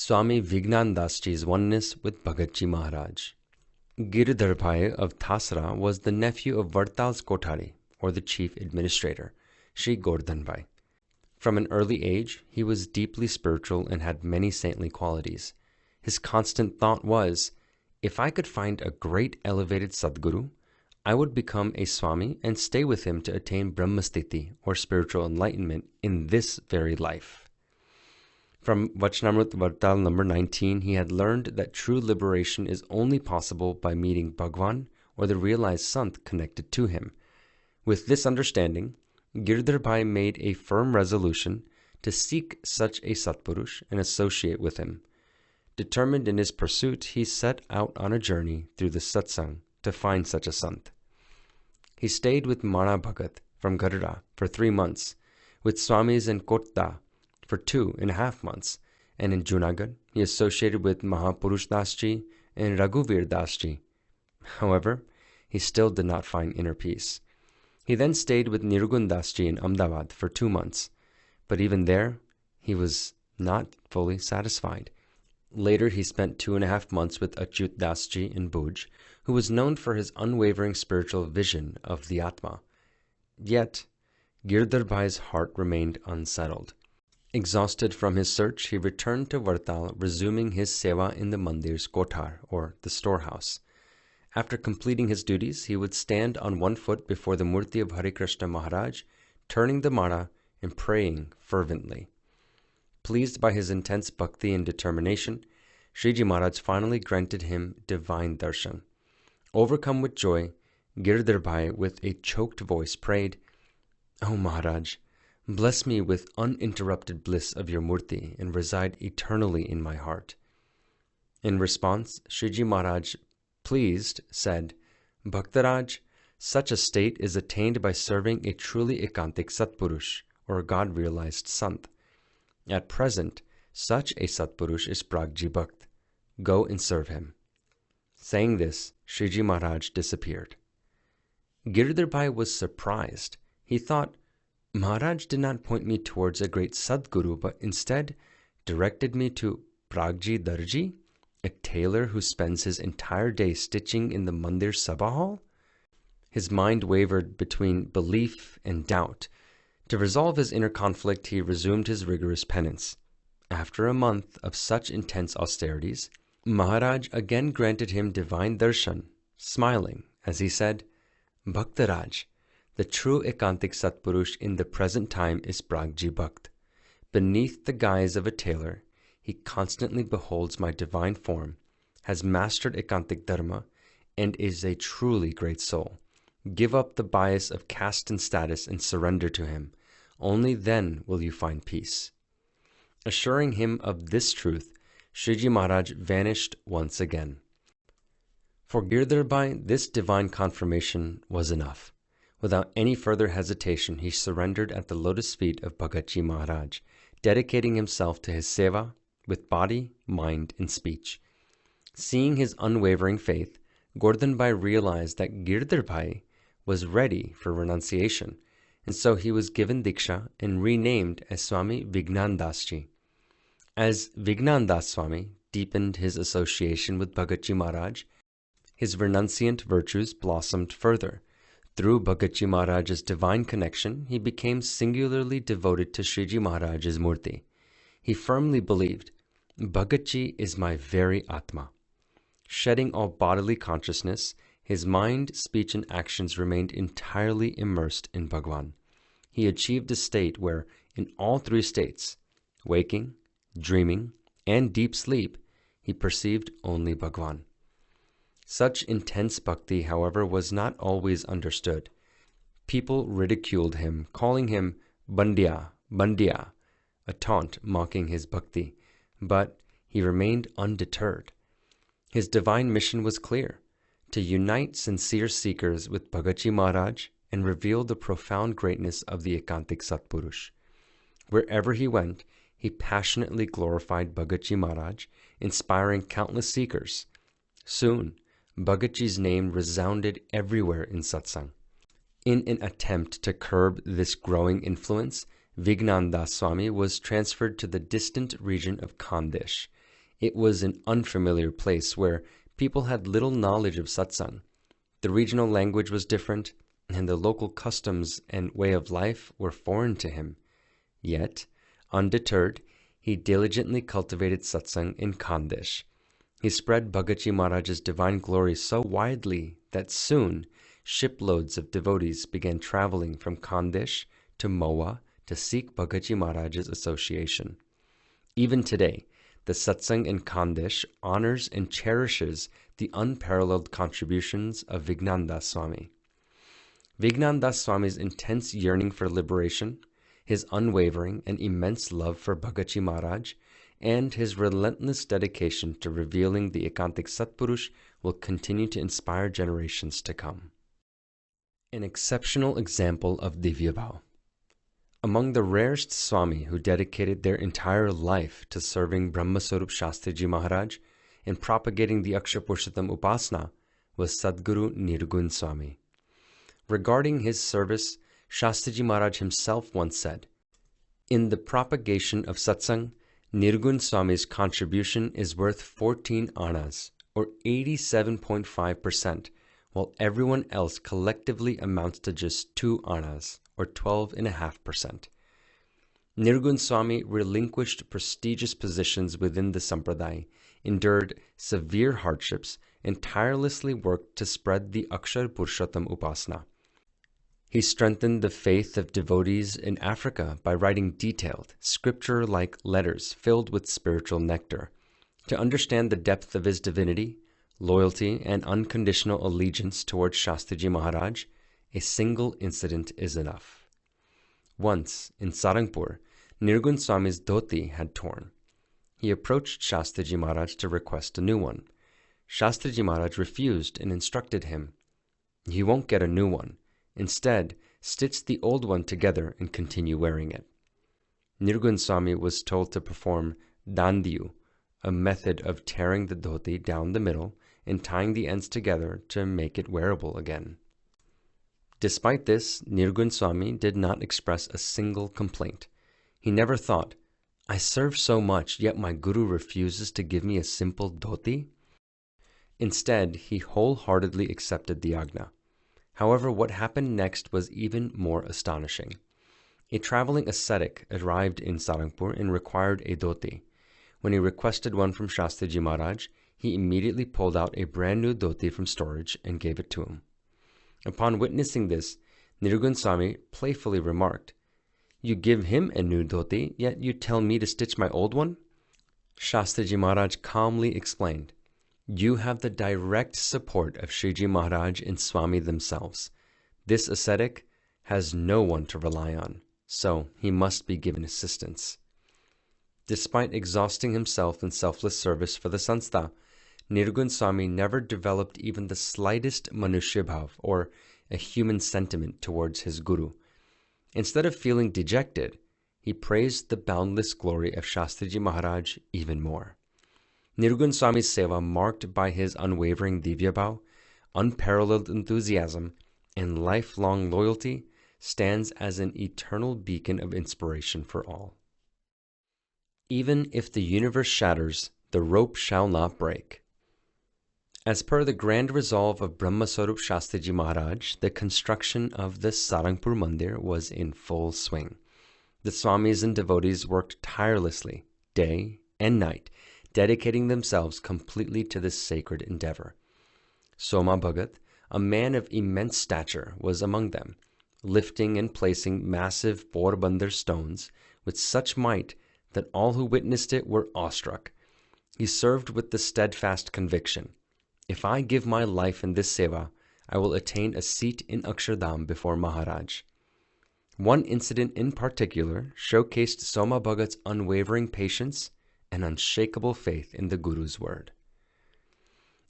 Swami Vignanandasji's oneness with Bhagatji Maharaj. Girdhar Bhai of Thasra was the nephew of Vartal's Kotari, or the chief administrator, Sri Gordhan Bhai. From an early age, he was deeply spiritual and had many saintly qualities. His constant thought was, if I could find a great elevated Sadguru, I would become a Swami and stay with him to attain Brahmastiti, or spiritual enlightenment, in this very life. From Vachanamrut Vartal number 19, he had learned that true liberation is only possible by meeting Bhagwan, or the realized Sant connected to him. With this understanding, Girdhar Bhai made a firm resolution to seek such a Satpurush and associate with him. Determined in his pursuit, he set out on a journey through the Satsang to find such a Sant. He stayed with Mana Bhagat from Gadara for 3 months, with Swamis in Kotda for 2.5 months, and in Junagadh he associated with Mahapurush Dasji and Raghuvir Dasji. However, he still did not find inner peace. He then stayed with Nirgun Dasji in Ahmedabad for 2 months, but even there he was not fully satisfied. Later he spent 2.5 months with Achyut Dasji in Bhuj, who was known for his unwavering spiritual vision of the Atma. Yet, Girdhar Bhai's heart remained unsettled. Exhausted from his search, he returned to Vartal, resuming his seva in the mandir's kotar, or the storehouse. After completing his duties, he would stand on one foot before the murti of Hare Krishna Maharaj, turning the mala and praying fervently. Pleased by his intense bhakti and determination, Sriji Maharaj finally granted him divine darshan. Overcome with joy, Girdhar Bhai with a choked voice prayed, "O Maharaj, bless me with uninterrupted bliss of your murti and reside eternally in my heart." In response, Sriji Maharaj, pleased, said, "Bhaktaraj, such a state is attained by serving a truly ekantik Satpurush, or God-realized Sant. At present, such a Satpurush is Pragji Bhakt. Go and serve him." Saying this, Sriji Maharaj disappeared. Girdhar Bhai was surprised. He thought, Maharaj did not point me towards a great Sadguru, but instead directed me to Pragji Darji, a tailor who spends his entire day stitching in the Mandir Sabha Hall? His mind wavered between belief and doubt. To resolve his inner conflict, he resumed his rigorous penance. After a month of such intense austerities, Maharaj again granted him divine darshan, smiling as he said, "Bhaktaraj, the true ekantik Satpurush in the present time is Pragji Bhakt. Beneath the guise of a tailor, he constantly beholds my divine form, has mastered ekantik dharma, and is a truly great soul. Give up the bias of caste and status and surrender to him. Only then will you find peace." Assuring him of this truth, Sriji Maharaj vanished once again. For Girdhar Bhai, this divine confirmation was enough. Without any further hesitation, he surrendered at the lotus feet of Bhagatji Maharaj, dedicating himself to his seva with body, mind, and speech. Seeing his unwavering faith, Gordhan Bhai realized that Girdhar Bhai was ready for renunciation, and so he was given Diksha and renamed as Swami Vignanandasji. As Vignanandas Swami deepened his association with Bhagatji Maharaj, his renunciant virtues blossomed further. Through Bhagatji Maharaj's divine connection, he became singularly devoted to Sriji Maharaj's murti. He firmly believed, Bhagatji is my very Atma. Shedding all bodily consciousness, his mind, speech, and actions remained entirely immersed in Bhagwan. He achieved a state where, in all 3 states, waking, dreaming, and deep sleep, he perceived only Bhagwan. Such intense bhakti, however, was not always understood. People ridiculed him, calling him Bandya, Bandya, a taunt mocking his bhakti, but he remained undeterred. His divine mission was clear, to unite sincere seekers with Bhagatji Maharaj and reveal the profound greatness of the ekantik Satpurush. Wherever he went, he passionately glorified Bhagatji Maharaj, inspiring countless seekers. Soon, Bhagatji's name resounded everywhere in satsang. In an attempt to curb this growing influence, Vignanandas Swami was transferred to the distant region of Khandesh. It was an unfamiliar place where people had little knowledge of satsang. The regional language was different, and the local customs and way of life were foreign to him. Yet, undeterred, he diligently cultivated satsang in Khandesh. He spread Bhagavaji Maharaj's divine glory so widely that soon shiploads of devotees began traveling from Khandesh to Moa to seek Bhagavaji Maharaj's association. Even today, the satsang in Khandesh honors and cherishes the unparalleled contributions of Vignandas Swami. Vignandas Swami's intense yearning for liberation, his unwavering and immense love for Bhagavaji Maharaj, and his relentless dedication to revealing the Ekantik Satpurush will continue to inspire generations to come. An exceptional example of Divyabhav. Among the rarest Swami who dedicated their entire life to serving Brahmaswarup Shastriji Maharaj and propagating the Akshapurushotam Upasana was Sadguru Nirgun Swami. Regarding his service, Shastriji Maharaj himself once said, "In the propagation of satsang, Nirgun Swami's contribution is worth 14 annas, or 87.5%, while everyone else collectively amounts to just 2 annas, or 12.5%. Nirgun Swami relinquished prestigious positions within the Sampradaya, endured severe hardships, and tirelessly worked to spread the Akshar Purushottam Upasana. He strengthened the faith of devotees in Africa by writing detailed, scripture-like letters filled with spiritual nectar. To understand the depth of his divinity, loyalty, and unconditional allegiance towards Shastriji Maharaj, a single incident is enough. Once, in Sarangpur, Nirgun Swami's dhoti had torn. He approached Shastriji Maharaj to request a new one. Shastriji Maharaj refused and instructed him, "You won't get a new one. Instead, stitch the old one together and continue wearing it." Nirgun Swami was told to perform dandiyu, a method of tearing the dhoti down the middle and tying the ends together to make it wearable again. Despite this, Nirgun Swami did not express a single complaint. He never thought, "I serve so much, yet my Guru refuses to give me a simple dhoti." Instead, he wholeheartedly accepted the ajna. However, what happened next was even more astonishing. A traveling ascetic arrived in Sarangpur and required a dhoti. When he requested one from Shastriji Maharaj, he immediately pulled out a brand new dhoti from storage and gave it to him. Upon witnessing this, Nirgun Swami playfully remarked, "You give him a new dhoti, yet you tell me to stitch my old one?" Shastriji Maharaj calmly explained, "You have the direct support of Shriji Maharaj and Swami themselves. This ascetic has no one to rely on, so he must be given assistance." Despite exhausting himself in selfless service for the Sanstha, Nirgun Swami never developed even the slightest manushya-bhav, or a human sentiment towards his Guru. Instead of feeling dejected, he praised the boundless glory of Shastriji Maharaj even more. Nirgun Swami's seva, marked by his unwavering divyabhav, unparalleled enthusiasm, and lifelong loyalty, stands as an eternal beacon of inspiration for all. Even if the universe shatters, the rope shall not break. As per the grand resolve of Brahmaswarup Shastriji Maharaj, the construction of the Sarangpur Mandir was in full swing. The Swamis and devotees worked tirelessly, day and night, dedicating themselves completely to this sacred endeavor. Soma Bhagat, a man of immense stature, was among them, lifting and placing massive Porbandar stones with such might that all who witnessed it were awestruck. He served with the steadfast conviction, "If I give my life in this seva, I will attain a seat in Akshardham before Maharaj." One incident in particular showcased Soma Bhagat's unwavering patience and unshakable faith in the Guru's word.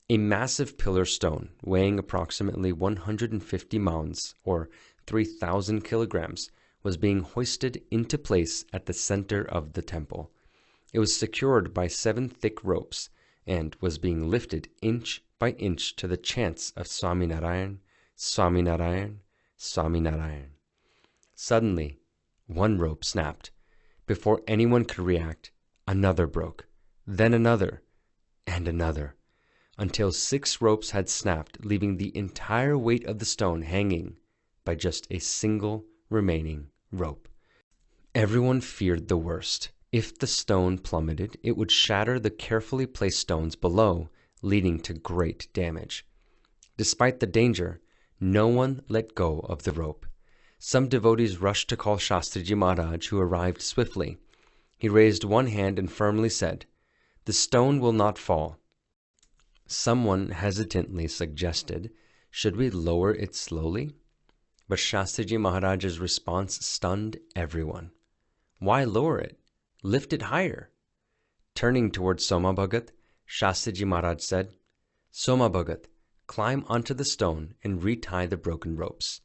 A massive pillar stone, weighing approximately 150 mounds, or 3,000 kilograms, was being hoisted into place at the center of the temple. It was secured by 7 thick ropes and was being lifted inch by inch to the chants of Swaminarayan, Swaminarayan, Swaminarayan. Suddenly, one rope snapped. Before anyone could react, another broke. then another, and another, until 6 ropes had snapped, leaving the entire weight of the stone hanging by just a single remaining rope. Everyone feared the worst. If the stone plummeted, it would shatter the carefully placed stones below, leading to great damage. Despite the danger, no one let go of the rope. Some devotees rushed to call Shastriji Maharaj, who arrived swiftly. He raised one hand and firmly said, "The stone will not fall." Someone hesitantly suggested, "Should we lower it slowly?" But Shastriji Maharaj's response stunned everyone. "Why lower it? Lift it higher." Turning towards Soma Bhagat, Shastriji Maharaj said, "Soma Bhagat, climb onto the stone and retie the broken ropes."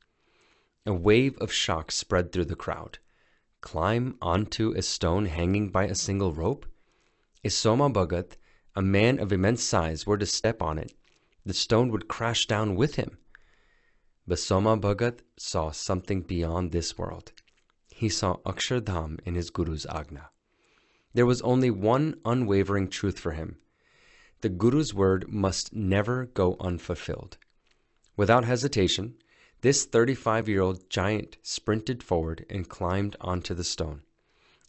A wave of shock spread through the crowd. Climb onto a stone hanging by a single rope? If Soma Bhagat, a man of immense size, were to step on it, the stone would crash down with him. But Soma Bhagat saw something beyond this world. He saw Akshardham in his Guru's Agna. There was only one unwavering truth for him. The Guru's word must never go unfulfilled. Without hesitation, this 35-year-old giant sprinted forward and climbed onto the stone.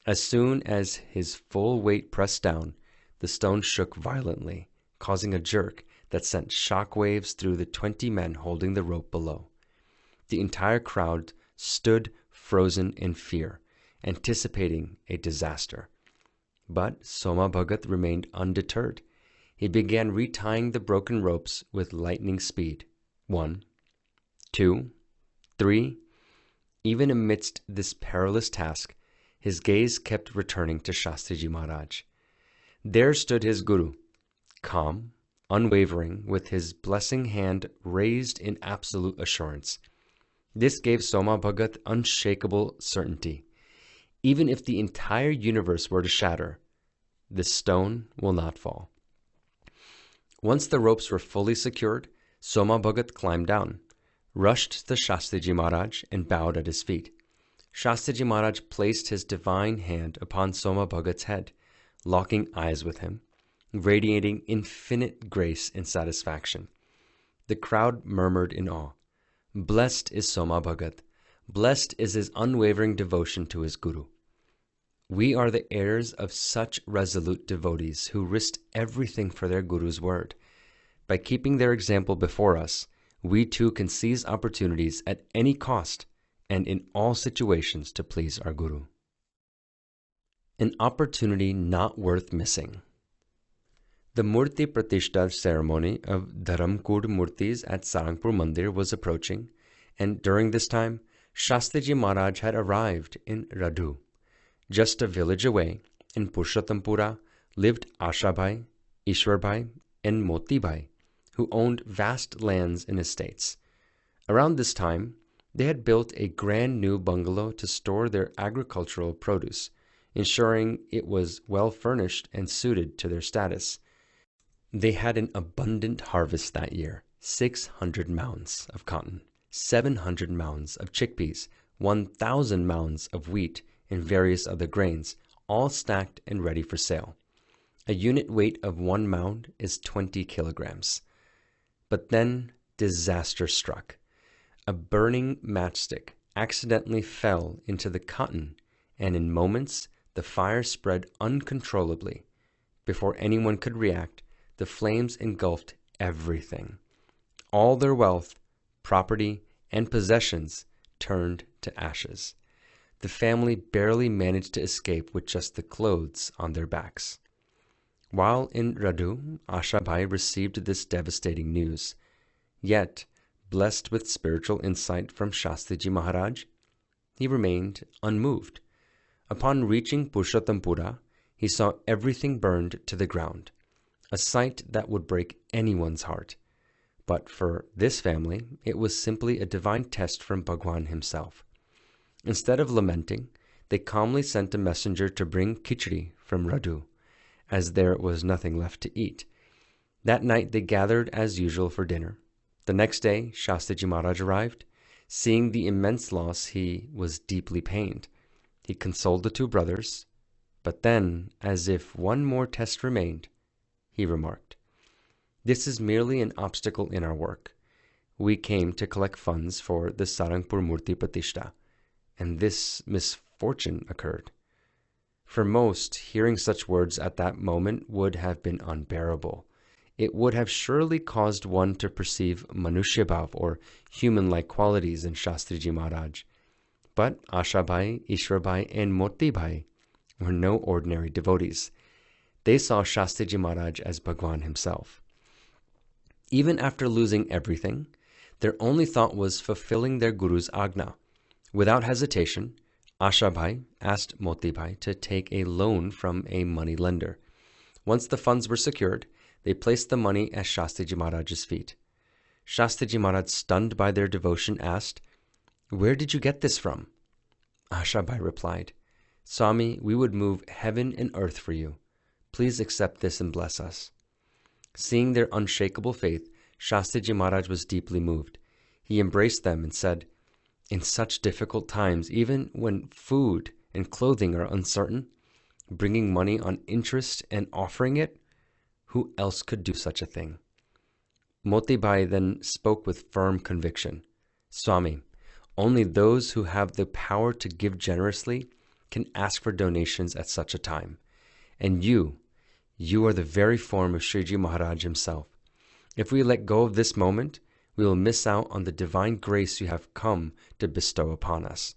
As soon as his full weight pressed down, the stone shook violently, causing a jerk that sent shock waves through the 20 men holding the rope below. The entire crowd stood frozen in fear, anticipating a disaster. But Soma Bhagat remained undeterred. He began retying the broken ropes with lightning speed. 1, 2, 3. Even amidst this perilous task, his gaze kept returning to Shastriji Maharaj. There stood his Guru, calm, unwavering, with his blessing hand raised in absolute assurance. This gave Soma Bhagat unshakable certainty. Even if the entire universe were to shatter, the stone will not fall. Once the ropes were fully secured, Soma Bhagat climbed down, rushed to Shastriji Maharaj, and bowed at his feet. Shastriji Maharaj placed his divine hand upon Soma Bhagat's head, locking eyes with him, radiating infinite grace and satisfaction. The crowd murmured in awe. Blessed is Soma Bhagat. Blessed is his unwavering devotion to his Guru. We are the heirs of such resolute devotees who risked everything for their Guru's word. By keeping their example before us, we too can seize opportunities at any cost and in all situations to please our Guru. An opportunity not worth missing. The Murti Pratishta ceremony of Dharamkud Murtis at Sarangpur Mandir was approaching, and during this time, Shastriji Maharaj had arrived in Radhu. Just a village away, in Purushothampura, lived Ashabhai, Ishwarbhai, and Motibhai, who owned vast lands and estates. Around this time, they had built a grand new bungalow to store their agricultural produce, ensuring it was well furnished and suited to their status. They had an abundant harvest that year: 600 mounds of cotton, 700 mounds of chickpeas, 1,000 mounds of wheat, and various other grains, all stacked and ready for sale. A unit weight of 1 mound is 20 kilograms. But then disaster struck. A burning matchstick accidentally fell into the cotton, and in moments the fire spread uncontrollably. Before anyone could react, the flames engulfed everything. All their wealth, property, and possessions turned to ashes. The family barely managed to escape with just the clothes on their backs. While in Radhu, Ashabhai received this devastating news. Yet, blessed with spiritual insight from Shastriji Maharaj, he remained unmoved. Upon reaching Purushothampura, he saw everything burned to the ground, a sight that would break anyone's heart. But for this family, it was simply a divine test from Bhagwan himself. Instead of lamenting, they calmly sent a messenger to bring khichdi from Radhu, as there was nothing left to eat. That night they gathered as usual for dinner. The next day, Shastriji Maharaj arrived. Seeing the immense loss, he was deeply pained. He consoled the two brothers, But then, as if one more test remained, he remarked, "This is merely an obstacle in our work. We came to collect funds for the Sarangpur Murti Pratishta, and this misfortune occurred." For most, hearing such words at that moment would have been unbearable. It would have surely caused one to perceive Manushya-bhav, or human-like qualities, in Shastriji Maharaj. But Ashabai, Ishwarbai, and Motibai were no ordinary devotees. They saw Shastriji Maharaj as Bhagwan himself. Even after losing everything, their only thought was fulfilling their Guru's Agna. Without hesitation, Ashabai asked Motibai to take a loan from a money lender. Once the funds were secured, they placed the money at Shastriji Maharaj's feet. Shastriji Maharaj, stunned by their devotion, asked, "Where did you get this from?" Ashabai replied, "Swami, we would move heaven and earth for you. Please accept this and bless us." Seeing their unshakable faith, Shastriji Maharaj was deeply moved. He embraced them and said, "In such difficult times, even when food and clothing are uncertain, bringing money on interest and offering it, who else could do such a thing?" Motibai then spoke with firm conviction, "Swami, only those who have the power to give generously can ask for donations at such a time. And you are the very form of Shriji Maharaj himself. If we let go of this moment, we will miss out on the divine grace you have come to bestow upon us.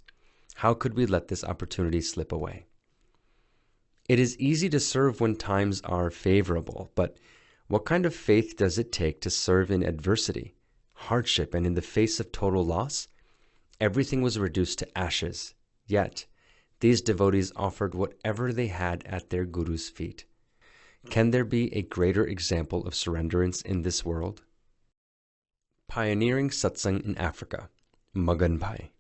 How could we let this opportunity slip away?" It is easy to serve when times are favorable, but what kind of faith does it take to serve in adversity, hardship, and in the face of total loss? Everything was reduced to ashes, yet these devotees offered whatever they had at their Guru's feet. Can there be a greater example of surrenderance in this world? Pioneering Satsang in Africa, Magan Bhai.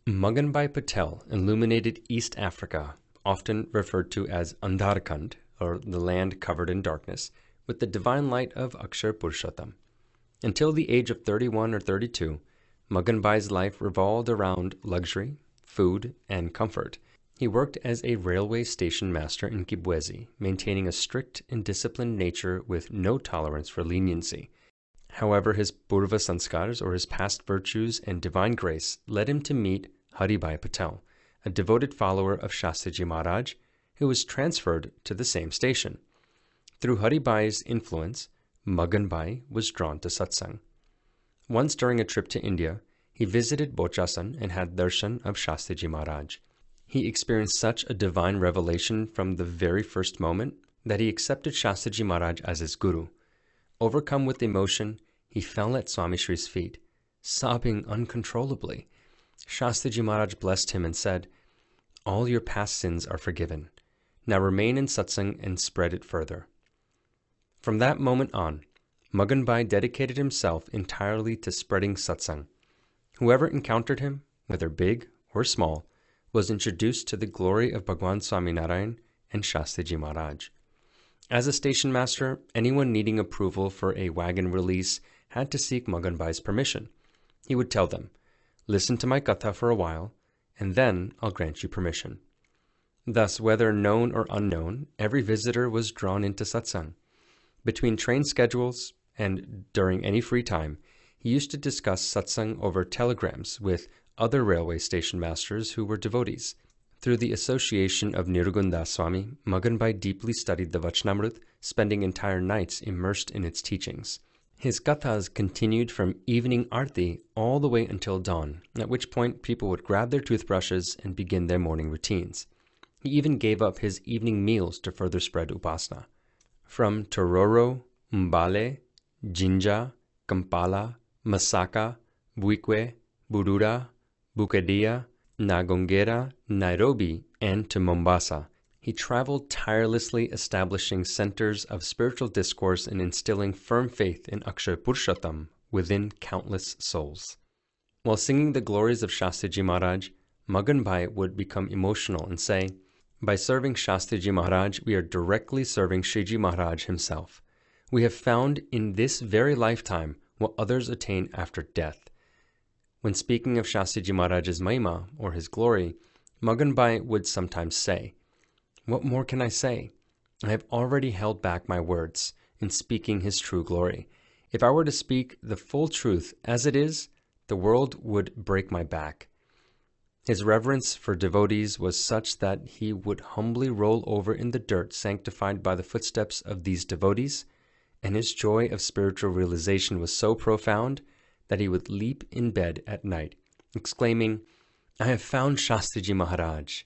Magan Bhai Patel illuminated East Africa, often referred to as Andharkand, or the land covered in darkness, with the divine light of Akshar Purushottam. Until the age of 31 or 32, Magan Bhai's life revolved around luxury, food, and comfort. He worked as a railway station master in Kibwezi, maintaining a strict and disciplined nature with no tolerance for leniency. However, his Purva Sanskars, or his past virtues and divine grace, led him to meet Hari Bhai Patel, a devoted follower of Shastriji Maharaj, who was transferred to the same station. Through Hari Bhai's influence, Magan Bhai was drawn to satsang. Once during a trip to India, he visited Bochasan and had darshan of Shastriji Maharaj. He experienced such a divine revelation from the very first moment that he accepted Shastriji Maharaj as his guru. Overcome with emotion, he fell at Swami Shri's feet, sobbing uncontrollably. Shastriji Maharaj blessed him and said, "All your past sins are forgiven. Now remain in satsang and spread it further." From that moment on, Magan Bhai dedicated himself entirely to spreading satsang. Whoever encountered him, whether big or small, was introduced to the glory of Bhagwan Swaminarayan and Shastriji Maharaj. As a station master, anyone needing approval for a wagon release had to seek Magan Bhai's permission. He would tell them, "Listen to my katha for a while, and then I'll grant you permission." Thus, whether known or unknown, every visitor was drawn into satsang. Between train schedules and during any free time, he used to discuss satsang over telegrams with other railway station masters who were devotees. Through the association of Nirgundas Swami, Magan Bhai deeply studied the Vachnamrut, spending entire nights immersed in its teachings. His kathas continued from evening arti all the way until dawn, at which point people would grab their toothbrushes and begin their morning routines. He even gave up his evening meals to further spread upasana. From Tororo, Mbale, Jinja, Kampala, Masaka, Buikwe, Burura, Bukedia, Nagongera, Nairobi, and to Mombasa, he traveled tirelessly, establishing centers of spiritual discourse and instilling firm faith in Akshar Purushottam within countless souls. While singing the glories of Shastriji Maharaj, Magan Bhai would become emotional and say, "By serving Shastriji Maharaj, we are directly serving Shriji Maharaj himself. We have found in this very lifetime what others attain after death." When speaking of Shastriji Maharaj's Mahima, or his glory, Magan Bhai would sometimes say, What more can I say? I have already held back my words in speaking his true glory. If I were to speak the full truth as it is, the world would break my back. His reverence for devotees was such that he would humbly roll over in the dirt sanctified by the footsteps of these devotees, and his joy of spiritual realization was so profound that he would leap in bed at night, exclaiming, "I have found Shastriji Maharaj."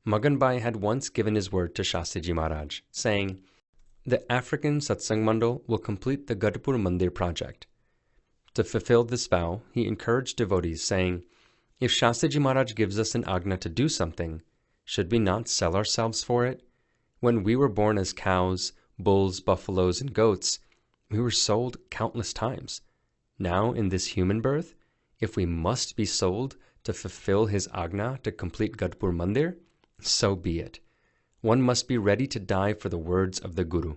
Magan Bhai had once given his word to Shastriji Maharaj, saying, "The African Satsang Mandal will complete the Gadpur Mandir project." To fulfill this vow, he encouraged devotees, saying, "If Shastriji Maharaj gives us an agna to do something, should we not sell ourselves for it? When we were born as cows, bulls, buffaloes, and goats, we were sold countless times. Now, in this human birth, if we must be sold to fulfill his agna to complete Gadpur Mandir, so be it. One must be ready to die for the words of the Guru."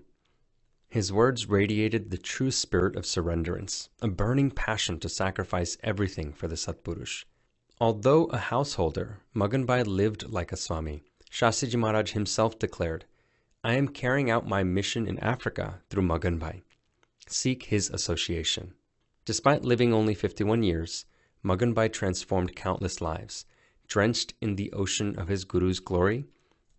His words radiated the true spirit of surrenderance, a burning passion to sacrifice everything for the Satpurush. Although a householder, Magan Bhai lived like a Swami. Shastriji Maharaj himself declared, "I am carrying out my mission in Africa through Magan Bhai. Seek his association." Despite living only 51 years, Magan Bhai transformed countless lives. Drenched in the ocean of his Guru's glory,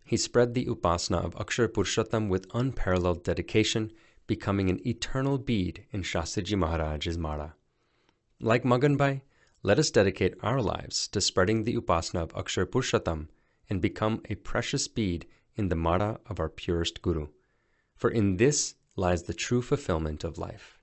he spread the upasana of Akshar Purushottam with unparalleled dedication, becoming an eternal bead in Shastriji Maharaj's Mara. Like Magan Bhai, let us dedicate our lives to spreading the upasana of Akshar Purushottam and become a precious bead in the Mara of our purest Guru. For in this lies the true fulfillment of life.